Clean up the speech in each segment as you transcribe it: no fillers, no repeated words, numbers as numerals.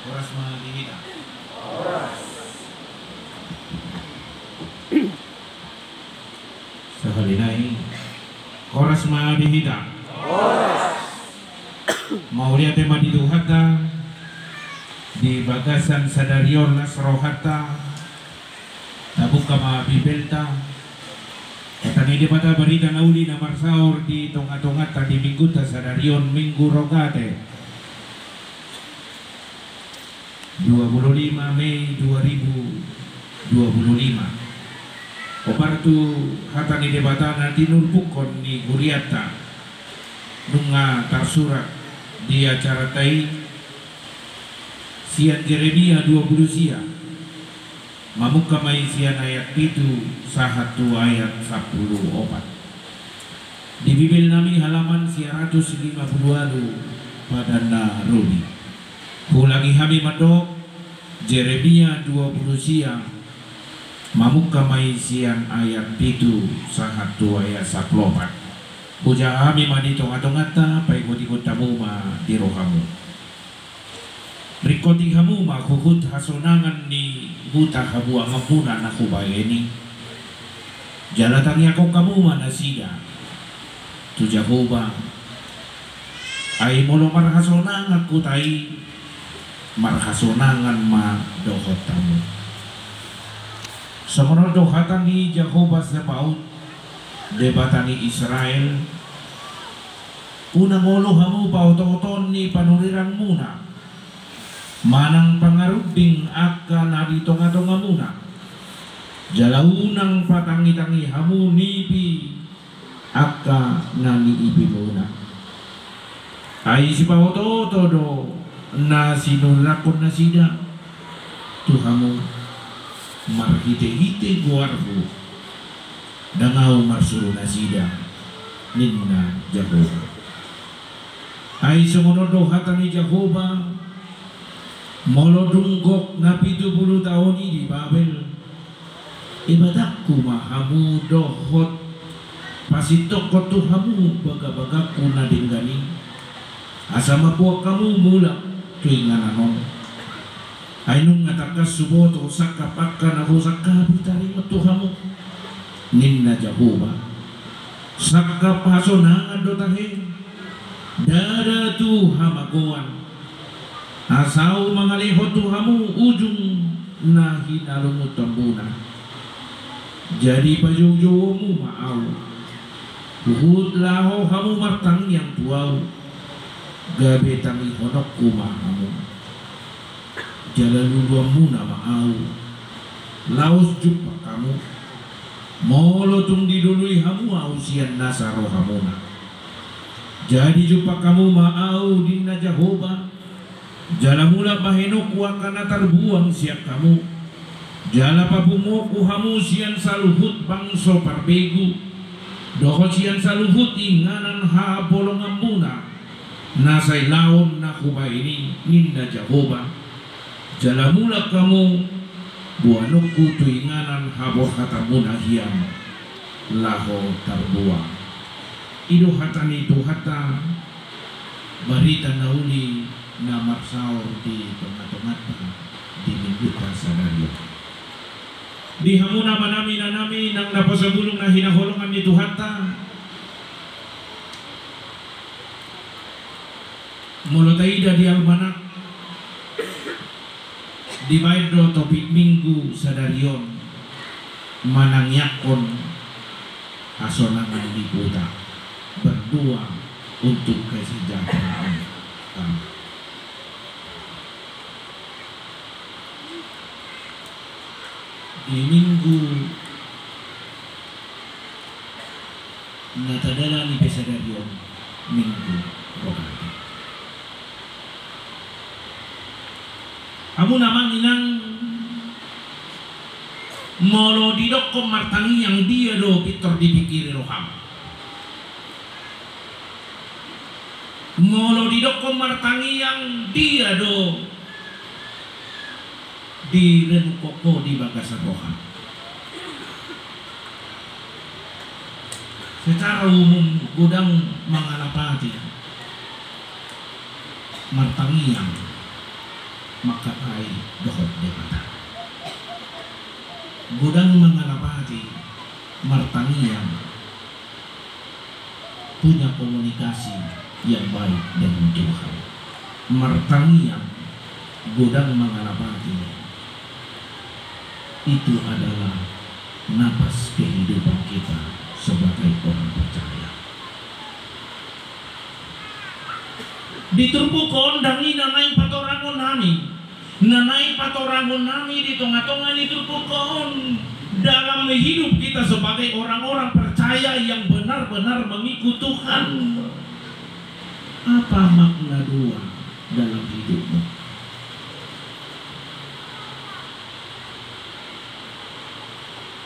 Oras mahihita. Sa halinay, oras mahihita. Mauliate madiduhata di bagasan sadarion las rohata tabuk kama bibelta katani di pada berita nauli na marsaur di tongat-tongat tadi minggu ta sadarion minggu rogate 25 Mei 2025 opartu hatani debatana tinurpukon ni Guriata nunga tarsurat di acara tai sian Jeremia 20 sia mamuk kamai sian ayat itu sahatu ayat 10 opat di Bibil nami halaman 150 pada naruni ulangi hami madok Jeremia 20 sia mamuk kamai sian ayat itu sahatu ayat 10 opat puja kami madi tonga-tongata paikot-ikot tamu ma di rohamu rikoti hamu ma kuhut hasonangan ni buta habu angapuna na kubayeni jalatangi ako kamu ma nasida tu Jehovah ay molo marhasonangan kutai marhasonangan ma dohot tamu semono dohatan ni Jehovah Sebaut debatani Israel unang olo hamu pautoton ni panurirang muna manang pangarubing akka nadi tonga-tonga muna jalaunang patangi-tangi hamu nipi akka nani ipi muna ay si pautoto do na sinulakon na sida tuhamu marhite-hite guarhu dangau marsuru nasida ninna Jehovah ay sumunod dohatan ni Jehovah molodunggok na 70 tahun di Babel ibadakku mahamu dohot pasitok ko tuhamu baga-bagaku na dinggani asama po kamu mula tuingananon ay nung ngatakas suboto sakapaka na husaka bitari mo tuhamu ninna Jehovah sakka pasonangan dotahe dada tu hamagoan asau mangalihot tuhamu ujung na hinalumut tambuna jadi pajujumu maaw uhud laho hamu martang yang tuaw gabe tangi honok kumahamu jalaluluang muna maaw laos jumpa kamu molo tung didului hamu ausian nasaro hamuna jadi jumpa kamu maau dinna Jehovah jala mula bahenok wakana terbuang siap kamu jala papumoku hamu sian saluhut bangso parbegu doho sian saluhut inganan ha bolongan muna nasai laon nakuba ini ninna Jehovah jala mula kamu buanukku tuinganan habor hatamuna hiam laho terbuang ido hatani itu hata barita nauli na marsaur di tengah-tengah di minggu sadari di hamuna manami nanami nang napasabulong na hinaholongan ni Tuhata molotaida di almanak di Baidro topik minggu sadarion manangyakon asonangan di kota berdua untuk kesejahteraan kami. Di minggu natadala ni pesadarion minggu rogati kamu namang inang molo didok ko martangi yang dia do pitor dipikiri roham molo didok ko martangi yang dia do di renukoko di bagasan roham secara umum gudang mangalapati martangi yang maka ai dohot debata gudang mengalapati martangian punya komunikasi yang baik dengan Tuhan. Martangian gudang mengalapati itu adalah napas kehidupan kita sebagai orang percaya. Diturbukon dangi nanay patorangon nami. Nanay patorangon nami di tengah-tengah diturbukon dalam hidup kita sebagai orang-orang percaya yang benar-benar mengikut Tuhan. Apa makna dua dalam hidupmu?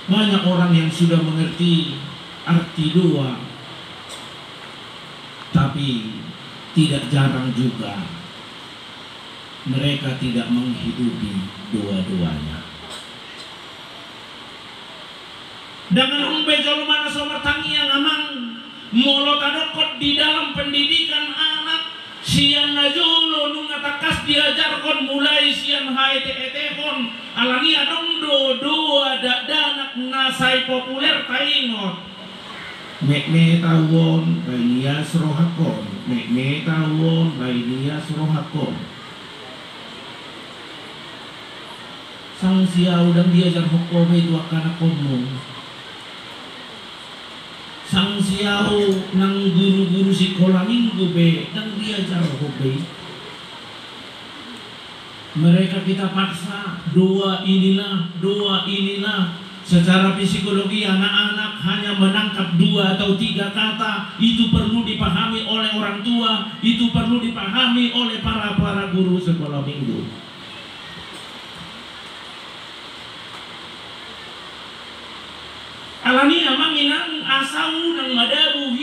Banyak orang yang sudah mengerti arti dua, tapi tidak jarang juga mereka tidak menghidupi dua-duanya. Dengan umbejol mana somertangi yang amang molotadokot di dalam pendidikan anak sian najolo nung atakas diajarkon mulai sian haete-etehon alani adong do ada danak nasai populer taingot me tawon bainias rohakon me tawon bainias rohakon sang siau dan diajar hukum itu akan akonmu sang siau nang guru-guru sekolah minggu be dan diajar hobi mereka kita paksa doa inilah secara psikologi anak-anak hanya menangkap 2 atau 3 kata itu perlu dipahami oleh orang tua itu perlu dipahami oleh para guru sekolah minggu. Alani amang inang asau nang madabu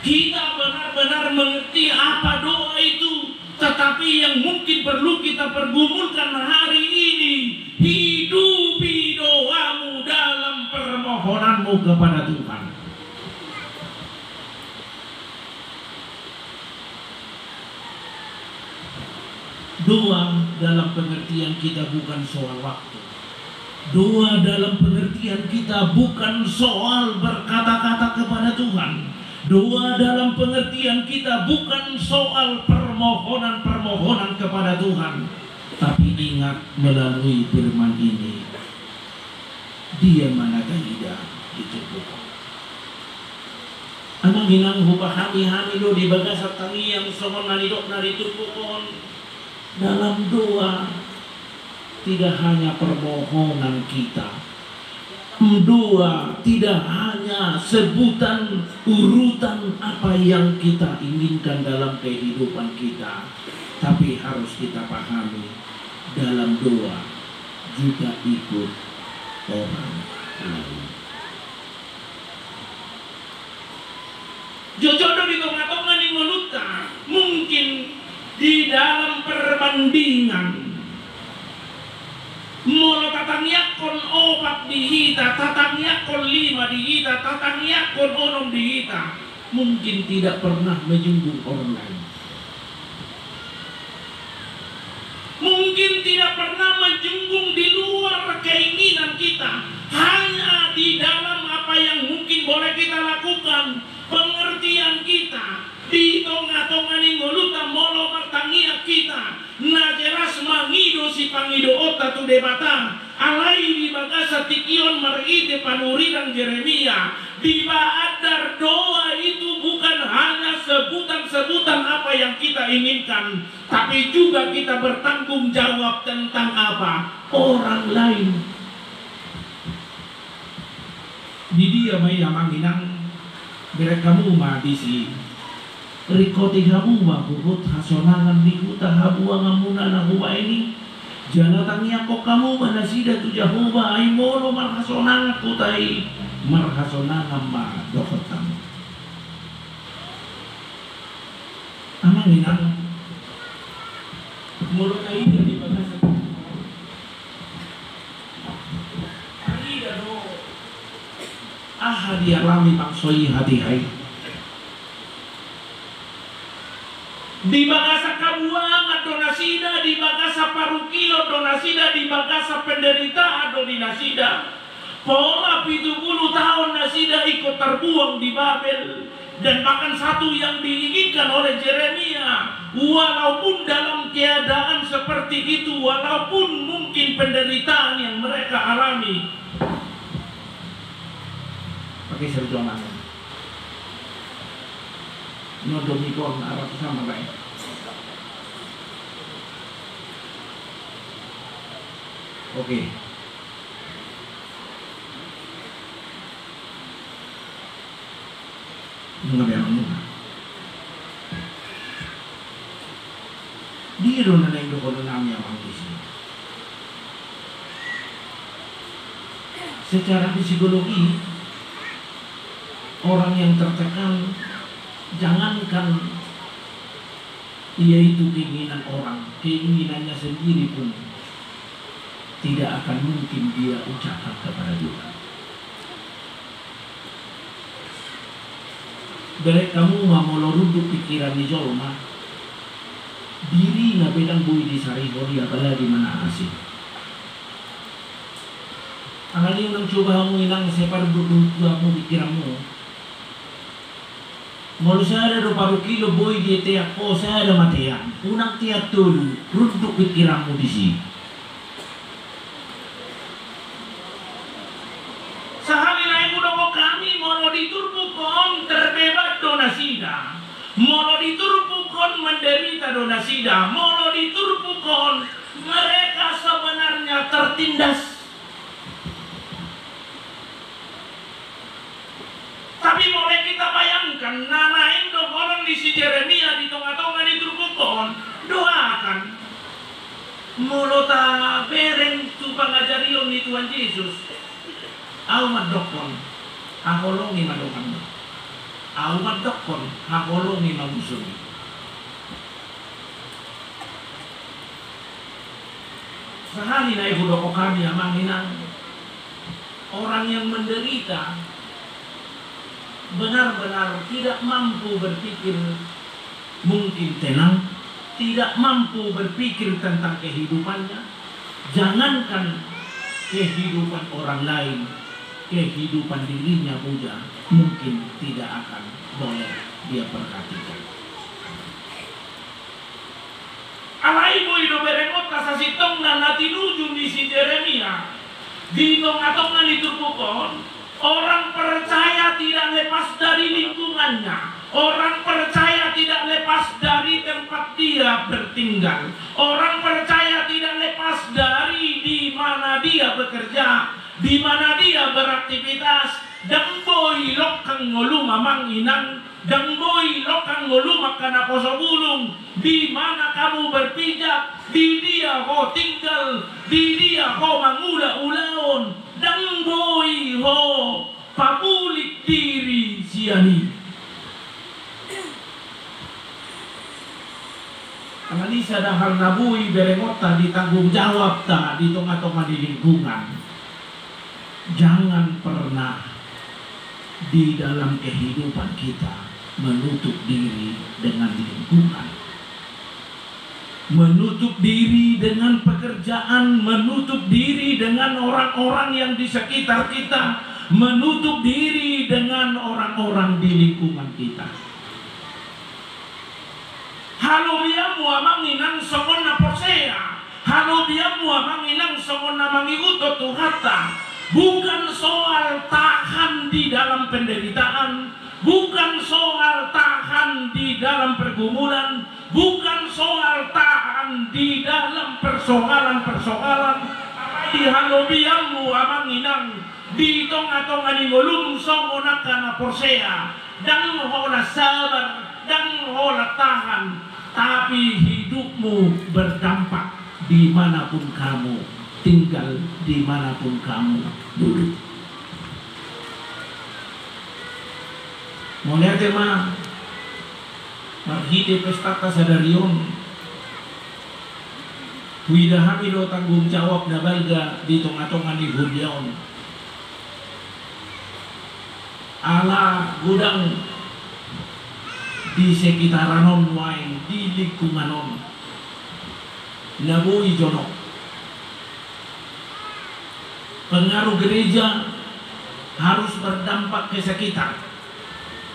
kita benar-benar mengerti apa doa itu, tetapi yang mungkin perlu kita pergumulkan hari ini, hidupi doamu dalam permohonanmu kepada Tuhan. Doa dalam pengertian kita bukan soal waktu. Doa dalam pengertian kita bukan soal berkata-kata kepada Tuhan. Doa dalam pengertian kita bukan soal permohonan-permohonan kepada Tuhan. Tapi ingat melalui firman ini, dia managaida dicukupkan. Amang hinang hupahami-hami lo di bagasat tangi yang somon nanidok naritupukon dalam doa. Tidak hanya permohonan kita, doa tidak hanya sebutan urutan apa yang kita inginkan dalam kehidupan kita, tapi harus kita pahami dalam doa juga ikut orang lain. Jojodo di tengah-tengah di ngoluta mungkin di dalam perbandingan molo tatangiyakon 4 dihita, tatangiyakon 5 dihita, tatangiyakon 6 dihita, mungkin tidak pernah menyinggung orang lain. Mungkin tidak pernah menyinggung di luar keinginan kita, hanya di dalam apa yang mungkin boleh kita lakukan, pengertian kita. Di tengah-tengah ni ngoluta molo martangia kita na jelas mangido si pangido ota tu debata alai di bagasa tikion maride panuri dan Yeremia di baadar doa itu bukan hanya sebutan-sebutan apa yang kita inginkan, tapi juga kita bertanggung jawab tentang apa orang lain. Di dia may yamanginang mereka muma di si Rikoti hamu mabukut hasonangan dikuta habuang amuna na huwa ini janatang yakok kamu manasida tu Jahuba ay molo marhasonangan kutai marhasonangan ma dokot kamu amang inang mulu na ini di bagasa alida do aha dialami maksoi hati-hai di bagasa kabuang atau nasida di bagasa donasida di bagasa penderitaan do dinasida. Pola 70 tahun nasida ikut terbuang di Babel. Dan bahkan satu yang diinginkan oleh Yeremia, walaupun dalam keadaan seperti itu, walaupun mungkin penderitaan yang mereka alami, pakai serjonan nodomikon arah sama baik. Oke. Ngabiang di ron na yung dokono namin ang kisah. Secara psikologi, orang yang tertekan, jangankan ia itu keinginan orang, keinginannya sendiri pun tidak akan mungkin dia ucapkan kepada Tuhan. Belek kamu mau runduk pikiran di jolma, diri na bedang bui di sarihori apalagi mana asing. Ang alin nang coba mo inang separ berdua mo pikiranmu. Mau saya ada paruh kilo bui di tiap ko saya ada matian. Unang tiap tul runduk pikiranmu di sini. Terbebas donasida, mono diturpukon menderita donasida, mono diturpukon mereka sebenarnya tertindas. Tapi boleh kita bayangkan, nana indo orang di si Yeremia di tengah-tengah diturpukon, doakan. Mulota bereng tu pangajarion ni Tuhan Yesus, amat dokon, akolongi madokan. Aumat dokon hakolongi mabusuni. Sahani na ihudoko kami amang inang orang yang menderita benar-benar tidak mampu berpikir mungkin tenang, tidak mampu berpikir tentang kehidupannya. Jangankan kehidupan orang lain, kehidupan dirinya puja mungkin tidak akan boleh dia perhatikan. Alai mo ino berengot kasasitong na natinuju ni si Yeremia di tengah-tengah ditupukon. Orang percaya tidak lepas dari lingkungannya. Orang percaya tidak lepas dari tempat dia bertinggal. Orang percaya tidak lepas dari di mana dia bekerja, di mana dia beraktivitas. Dangboy lokang ngoluma manginang, dangboy lokang ngoluma kana poso bulung. Di mana kamu berpijak, di dia kau tinggal, di dia kau mangula-ulaon. Dangboy ho papulik diri siani. Analisa dahal nabui berengota ditanggung jawab ta di tengah-tengah di lingkungan. Jangan pernah di dalam kehidupan kita menutup diri dengan lingkungan, menutup diri dengan pekerjaan, menutup diri dengan orang-orang yang di sekitar kita, menutup diri dengan orang-orang di lingkungan kita. Halo biamu amang inang songon na posea, halo biamu amang inang songon na mangiguto tuhata. Bukan soal tahan di dalam penderitaan, bukan soal tahan di dalam pergumulan, bukan soal tahan di dalam persoalan-persoalan. Di halobiamu amang inang, di tengah-tengah ni ngolum songonak kana porsea, dan hola sabar, dan hola tahan, tapi hidupmu berdampak dimanapun kamu tinggal, dimanapun kamu duduk. Mulai tema marhide pesta kasadarion, widahami lo tanggung jawab na balga di tengah-tengah ni Hudyaon. Ala gudang di sekitaran wain, di lingkunganon, nabui jonok. Pengaruh gereja harus berdampak ke sekitar.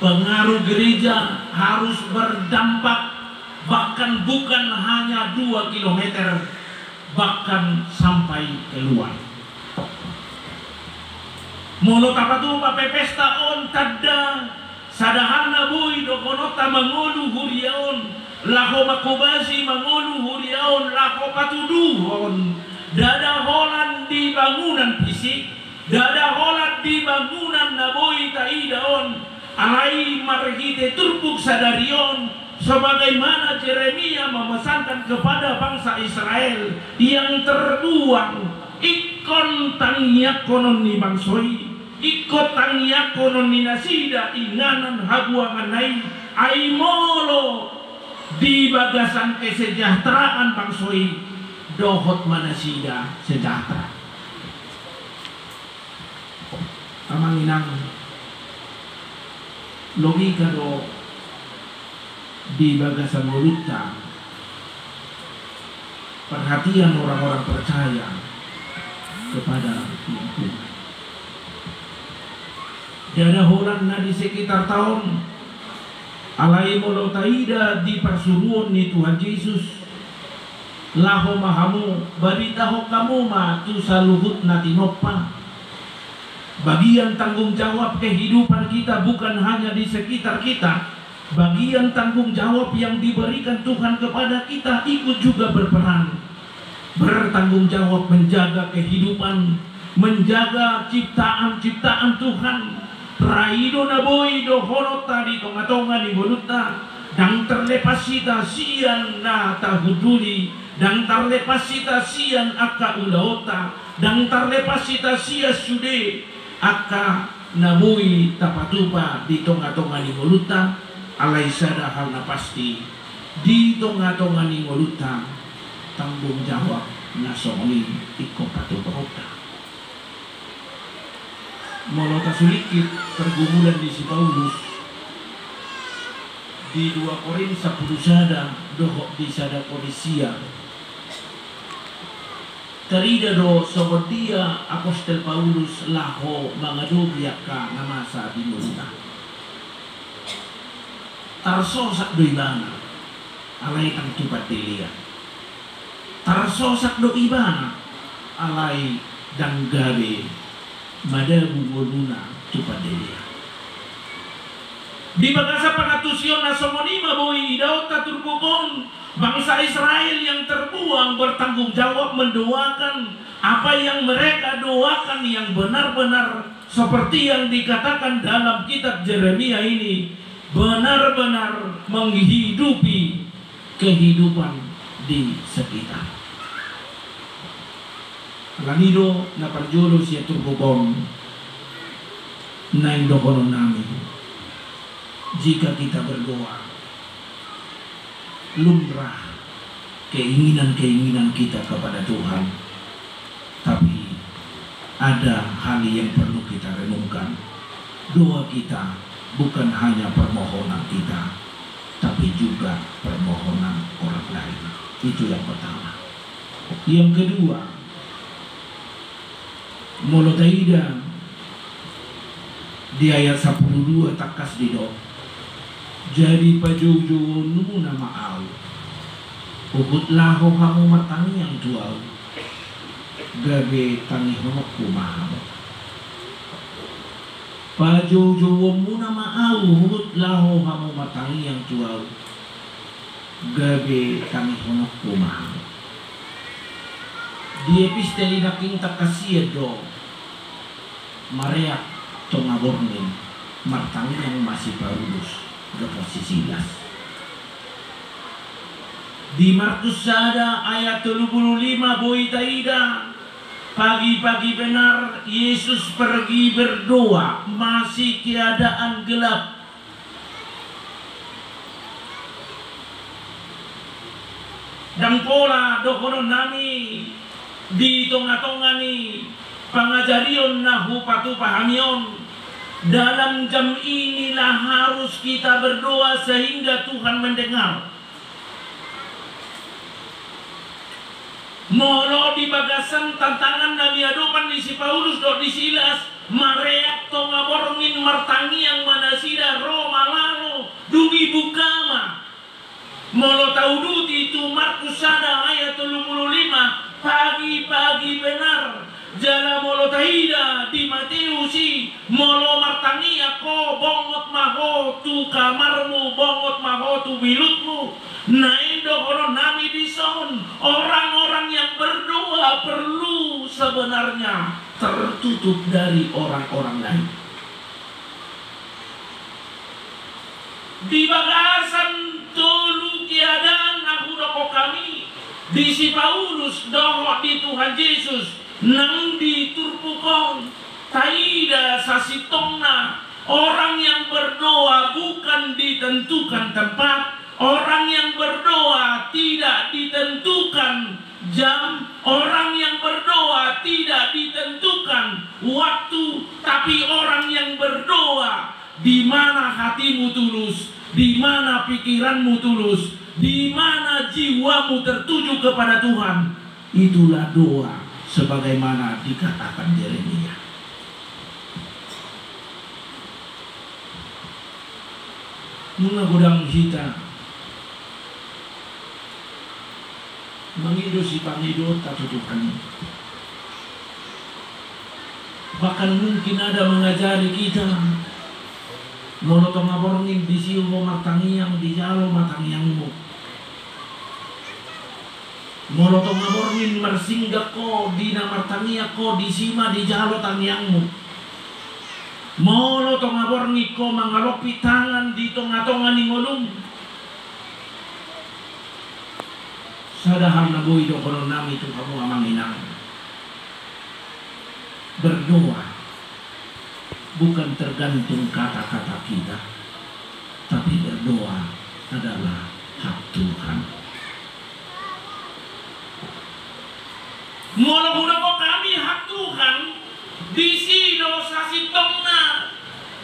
Pengaruh gereja harus berdampak bahkan bukan hanya 2 kilometer, bahkan sampai keluar. Molo tapatupa pepesta on tadda sadahana boy dokonota mangolu huriaon lako makobasi mangolu huriaon lako patuduhon dada holan di bangunan fisik, dada holan di bangunan naboy taidaon alai marhite turbuk sadarion, sebagaimana Yeremia memesankan kepada bangsa Israel yang terbuang ikon tangiak konon ni bangsoi, ikot tangiak konon ni nasida inganan habuangan nai aimolo di bagasan kesejahteraan bangsoi dohot manasida sejahtera. Amanginang logika do di bagasan mulutnya, perhatian orang-orang percaya kepada Tuhan. Dada holan na di sekitar tahun alai molo taida di persuruan ni Tuhan Yesus laho mahamu baritaho kamu ma tu saluhut na tinopa. Bagian tanggung jawab kehidupan kita bukan hanya di sekitar kita. Bagian tanggung jawab yang diberikan Tuhan kepada kita ikut juga berperan. Bertanggung jawab menjaga kehidupan, menjaga ciptaan-ciptaan Tuhan. Raido naboy do honota di tonga-tonga di boluta. Dan terlepas sita sian na tahuduli. Dan terlepas sita sian aka ulaota. Dan terlepas sita sia sude aka naboy tapatupa di tonga-tonga di boluta. Alai sada hal na pasti di tonga-tonga ni ngoluta tanggung jawab nasoni iko patuprota. Molota sulikit pergumulan di si Paulus di 2 Korintus 10 sada dohok di sada Kodisia terida do sobotia apostel Paulus laho mangadobiaka namasa di ngoluta. Tarsosak do ibana alay ang tupat dilia. Tarsosak do ibana alay danggabe madabu moluna tupat dilia. Di bagasa pangatusyon na somonima boy idaw taturbukon bangsa Israel yang terbuang bertanggung jawab mendoakan apa yang mereka doakan yang benar-benar seperti yang dikatakan dalam kitab Yeremia ini, benar-benar menghidupi kehidupan di sekitar. Lanido na parjolo siya turbukon na indokonon namin. Jika kita berdoa, lumrah keinginan-keinginan kita kepada Tuhan, tapi ada hal yang perlu kita renungkan. Doa kita bukan hanya permohonan kita, tapi juga permohonan orang lain. Itu yang pertama. Yang kedua, molotaida di ayat 12 takas dido. Jadi pajojo nuna maaw. Ubut laho kamu matangi yang tuaw. Gabe tangi honok kumahaw. Pajojo muna maaw. Ubut laho kamu matangi yang tuaw. Gabe tangi honok kumahaw. Di episteli naking takasiya do. Mareak tongabornin. Martangi yang masih Paulus. Silas. Di Markus sada ayat 35 boy taida, pagi-pagi benar Yesus pergi berdoa, masih keadaan gelap. Dan pola dokonon nami di tonga-tonga ni pangajarion nahu patu pahamion. Dalam jam inilah harus kita berdoa sehingga Tuhan mendengar. Molo di bagasan tantangan na miadupan di si Paulus do di Silas, mareak to ngaborngin martangi yang manasida Roma lalo dugi bukama. Molo tauduti itu Markus sada ayat 35, pagi-pagi benar jala molo tahida di Mateusi, molo martangi ako bongot maho tu kamarmu, bongot maho tu bilutmu. Naindo kono nami dison, orang-orang yang berdoa perlu sebenarnya tertutup dari orang-orang lain. Di bagasan tolu tiadaan aku doko kami di si Paulus doa di Tuhan Yesus nang di turpukong taida sasitongna. Orang yang berdoa bukan ditentukan tempat, orang yang berdoa tidak ditentukan jam, orang yang berdoa tidak ditentukan waktu, tapi orang yang berdoa di mana hatimu tulus, di mana pikiranmu tulus, di mana jiwamu tertuju kepada Tuhan, itulah doa sebagaimana dikatakan Yeremia. Muna gudang hita mengido si pangidot atau Tuhan. Bahkan mungkin ada mengajari kita monotong ngaborngin di siu mo matangiyang di jalo matangiyangmu. Monotong ngaborngin marsinggak ko di na martangiyak ko di sima di jalo tangiyangmu. Molo tong aborngi ko mangalopi tangan di tonga-tonga ni ngolong. Sadahar na buhay do kono nami itu kamu amang inang. Berdoa bukan tergantung kata-kata kita, tapi berdoa adalah hak Tuhan. Molo ko kami hak Tuhan. Di sini sasitongna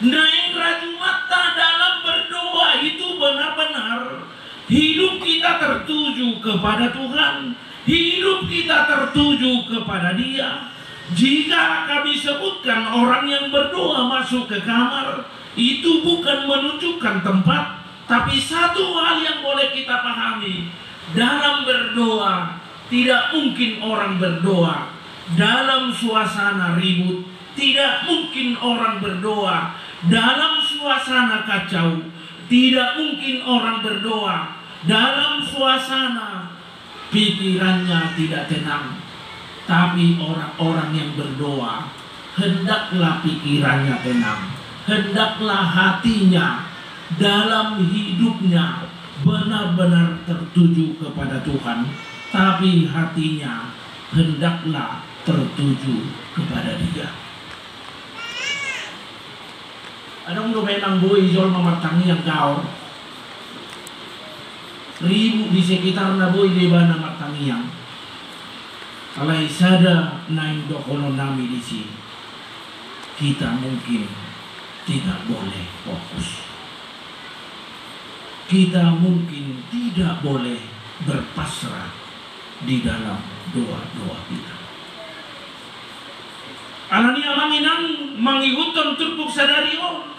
naik rajumata dalam berdoa itu benar-benar hidup kita tertuju kepada Tuhan, hidup kita tertuju kepada Dia. Jika kami sebutkan orang yang berdoa masuk ke kamar, itu bukan menunjukkan tempat, tapi satu hal yang boleh kita pahami, dalam berdoa tidak mungkin orang berdoa dalam suasana ribut, tidak mungkin orang berdoa dalam suasana kacau, tidak mungkin orang berdoa dalam suasana pikirannya tidak tenang. Tapi orang-orang yang berdoa hendaklah pikirannya tenang, hendaklah hatinya dalam hidupnya benar-benar tertuju kepada Tuhan, tapi hatinya hendaklah tertuju kepada Dia. Adong do memang boy jol mamartangi yang gaor. Ribu di sekitar na boy di bana martangi yang. Alai sada nain do kono nami di sini. Kita mungkin tidak boleh fokus. Kita mungkin tidak boleh berpasrah di dalam doa-doa kita. Alania manginang mangiguton turpuk sadario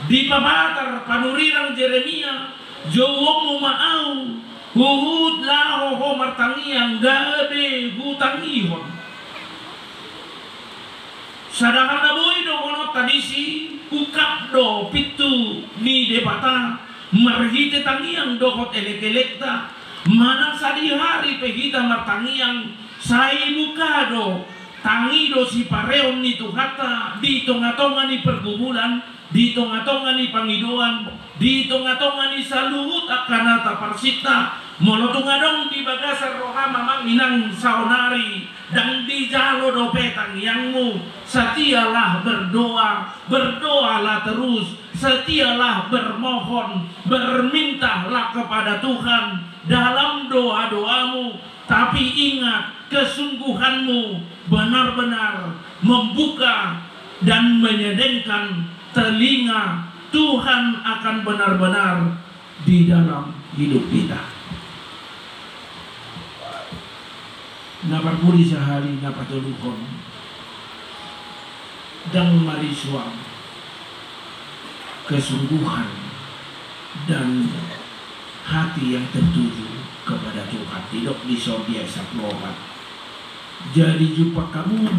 di pabatar panurirang Yeremia jowo maau huhud laho ho martangiang gabe hutang ihon. Sadahana boy do kono tadisi ukap do pitu ni debata marhite tangiang do hot elek-elekta manang sadi hari pehita martangiang sai mukado tangido si pareon ni tuhata di tonga-tonga ni pergumulan, di tonga-tonga ni pangidoan, di tonga-tonga ni saluhut akanata parsita molotungadong di bagasar rohama manginang saonari dan di jalo dopetang yangmu. Setialah berdoa, berdoalah terus, setialah bermohon, bermintalah kepada Tuhan dalam doa-doamu, tapi ingat kesungguhanmu benar-benar membuka dan menyedengkan telinga Tuhan akan benar-benar di dalam hidup kita. naparpuri sehari napatuluhon dan mariswa kesungguhan dan hati yang tertuju kepada Tuhan, tidak di sorga saplohat. Jadi jumpa kamu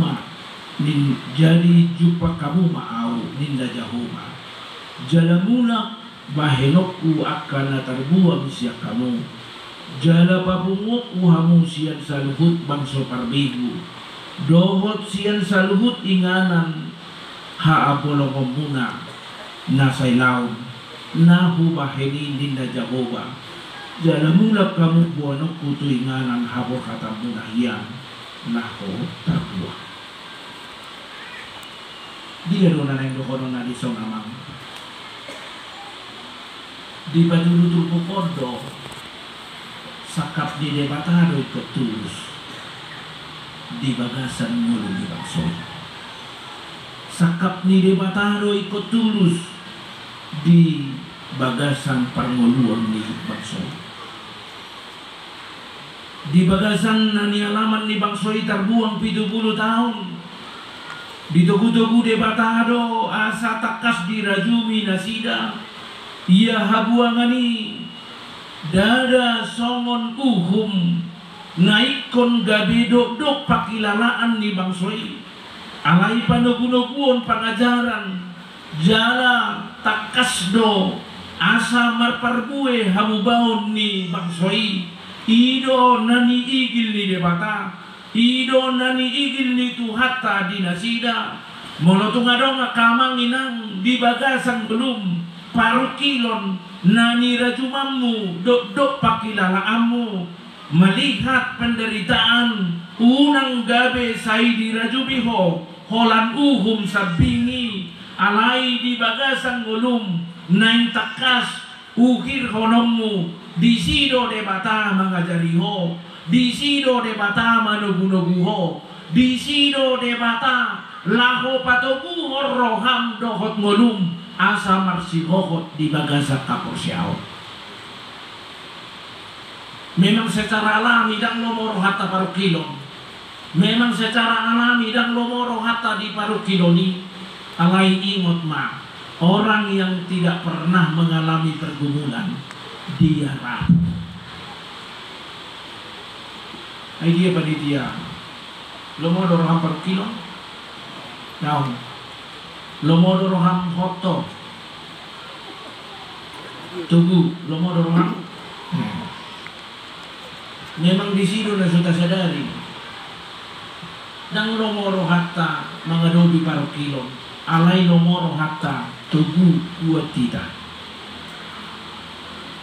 au ninda jahuma jalamula bahenokku akan terbuang siap kamu jala papunguk uhamu sian saluhut bangso parbigu dohot sian saluhut inganan ha apolong muna nasay laun nahu baheni ninda jahoba jalamula kamu buanok kutu inganan habo kata munahian naho terbuang. Dia dona neng dokono na di songamang. Di padulutul pokodo sakap di debatado ikut tulus di bagasan mulu di bangsoy. Sakap ni debatado ikut tulus di bagasan parngoluan di bangsoy. Di bagasan nani alaman di bangsoy terbuang 70 tahun. Ditogu-togu debatado asa takas dirajumi nasida ia habuangani dada songon uhum naikon gabedo dok pakilalaan ni bangsoy alai panogu-noguon pangajaran jala takas do asa marparbue hamubaon ni bangsoy ido nani igil ni debata ido nani igil ni tuhata di nasida monotungadonga kamang inang di bagasan belum parukilon nani rajumamu dok pakilalaanmu melihat penderitaan unang gabe sai di rajubiho holan uhum sabingi alai di bagasan belum nain takas ukir honommu di sido debata mangajariho di sido debata manugu-nuguho di sido debata laho patogu roham dohot ngolum asa marsihohot di bagasak kaporsiao. Memang secara alami dan lomoro hatta parukilon. Memang secara alami dan lomoro hatta di parukiloni alai ingot ma orang yang tidak pernah mengalami pergumulan dia rapuh. Dia panitia lomodo roham parukilon daun lomodo roham hoto tugu lomodo roham memang di situ na sudah sadari dan lomodo hatta mengadobi parukilon alai lomodo hatta tugu buat tidak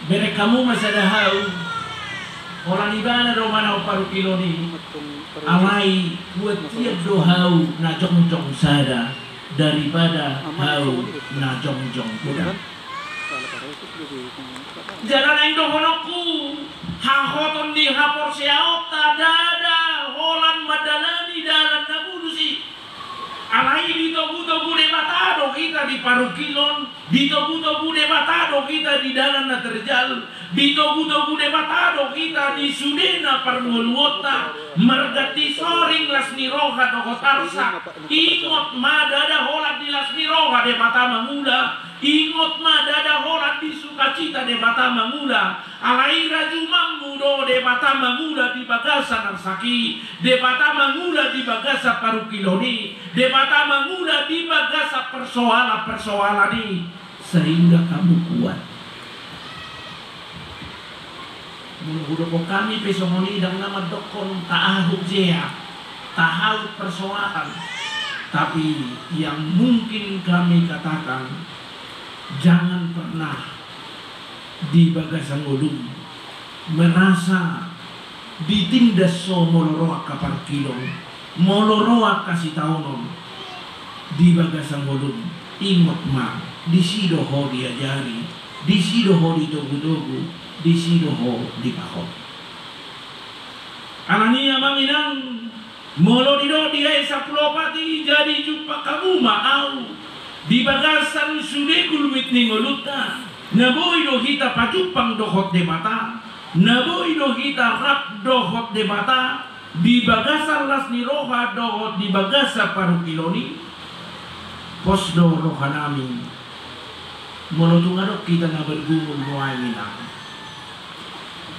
bere kamu masadahau orang ibana romana parukiloni alai buat tiap dohau na jong-jong sada daripada hau na jong-jong kuda. Jalan yang dohonoku hahoton di hapor siaot tadada holan madalani dalam nabudusi alai ditobu-tobu debatado kita di parukilon ditobu-tobu debatado kita di dalam na terjal ditogu-togu debatado kita di sudena parngoluota margati soring lasni roha dokotarsa ingot madada holat di lasni roha debata mangula ingot madada holat di sukacita debata mangula alai rajumammu do debata mangula di bagasan arsaki debata mangula di bagasa parukiloni debata mangula di bagasa persoalan-persoalani sehingga kamu kuat. Muluhudo ko kami pesongoni dang nama dokon taahuk jea tahaut persoalan tapi yang mungkin kami katakan jangan pernah di bagasan ulum merasa ditindas so moloroa kaparkilong moloroa kasih taonon di bagasan ulum ingot ma di sido ho diajari di sido ho ditogu-togu di sidoho di pahot. Anania manginang molo dido dia sapulopati jadi jumpa kamu mau di bagasan sude kulmit ningoluta naboy do kita pacupang dohot de mata naboy do kita rap dohot de mata di bagasa las ni roha dohot di bagasa paru kiloni posdo roha nami monotung adok kita na bergumul nuai minang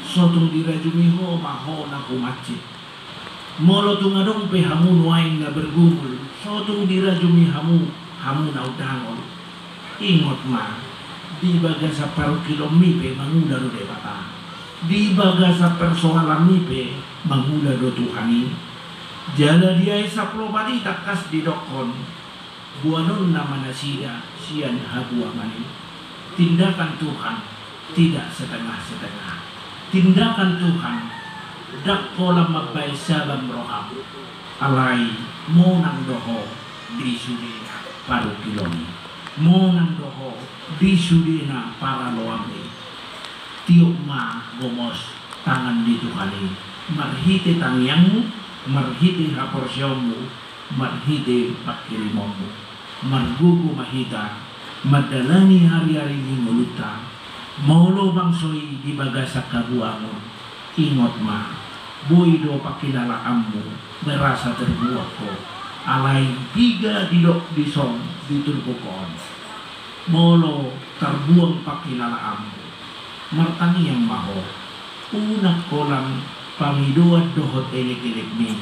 sotong dirajumiho maho na kumacit monotung adok pe hamu nuai na bergumul sotong dirajumi hamu na udangon ingot ma di bagasa paru kilomi pe manguda do debata di bagasa persoalan mipe manguda do Tuhani jala dia saplopati takas di dokon buanon nama nasida sian habua mani tindakan Tuhan tidak setengah-setengah tindakan Tuhan dak pola mabai sabam roham alai monang doho di sudena paru kilomi monang doho di sudena para loame tiok ma gomos tangan di Tuhani marhite tangyangmu marhite haporsyomu marhite pakirimonmu margugu mahita madalani hari-hari ni muluta maulo bangsoi di bagasa kabuamu ingot ma buido pakilalaammu merasa terbuat ko alai tiga didok disong diturbukon maulo terbuang pakilalaammu martani yang maho unak kolam pamiduat dohot elek-elek mi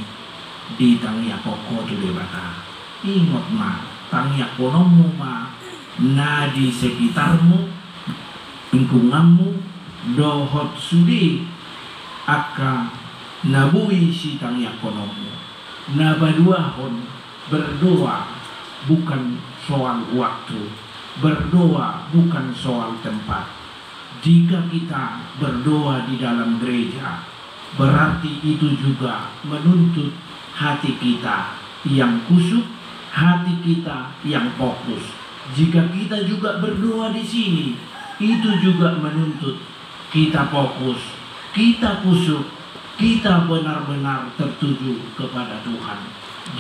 di tangya poko tu debata ingot ma tangya konomu ma na di sekitarmu lingkunganmu dohot sudi aka nabui si tangya konomu nabaduahon berdoa bukan soal waktu berdoa bukan soal tempat. Jika kita berdoa di dalam gereja, berarti itu juga menuntut hati kita yang kusuk, hati kita yang fokus. Jika kita juga berdoa di sini, itu juga menuntut kita fokus, kita kusuk, kita benar-benar tertuju kepada Tuhan.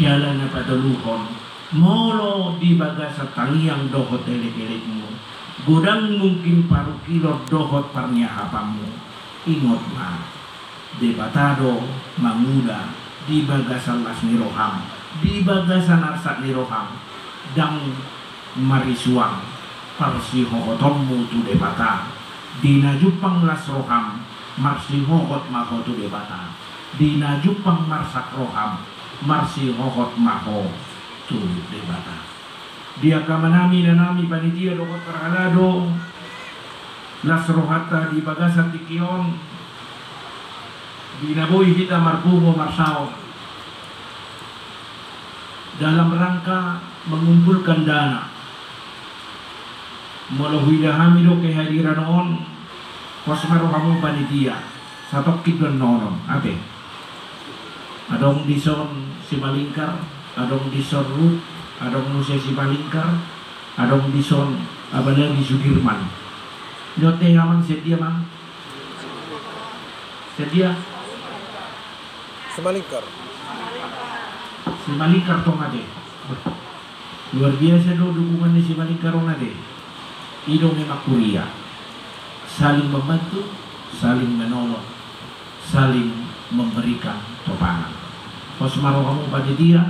Jalan pada luhon, molo di bagasa tangiang dohot elek-elekmu. Godang mungkin paru kilo dohot parnyahapamu. Ingot ma debatado manguda di bagasan las niroham, di bagasan arsat niroham dang marisuang parsi hohotommu tu debata di najupang las roham marsi hohot maho tu debata di najupang marsak roham marsi hohot maho tu debata. Dia kamanami na nami panitia dokot perhalado las rohata di bagasan tikion dinaboy kita marpumo marsao dalam rangka mengumpulkan dana melalui dahamido kehadiran on kosmaro kamu panitia satok kidon nonon ape adong dison simalingkar adong dison rut adong Nusa Simalingkar, adong dison abana di Sudirman. Nyote aman sedia mang? Sedia? Simalingkar. Simalingkar tong ade. Luar biasa do dukungan di Simalingkar tong ade. Idong emak kuria. Saling membantu, saling menolong, saling memberikan topangan. Kosmaro kamu pada dia,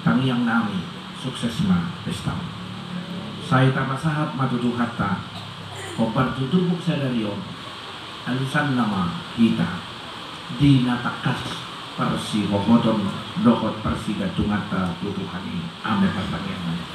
tangiang nami. Sukses ma pesta. Saya tambah sahat matutu hatta. Kopar tutupuk sadarion. Alusan nama kita. Di natakas persi hohodon dohot persi gatungata tutuhani. Ame pertanyaan.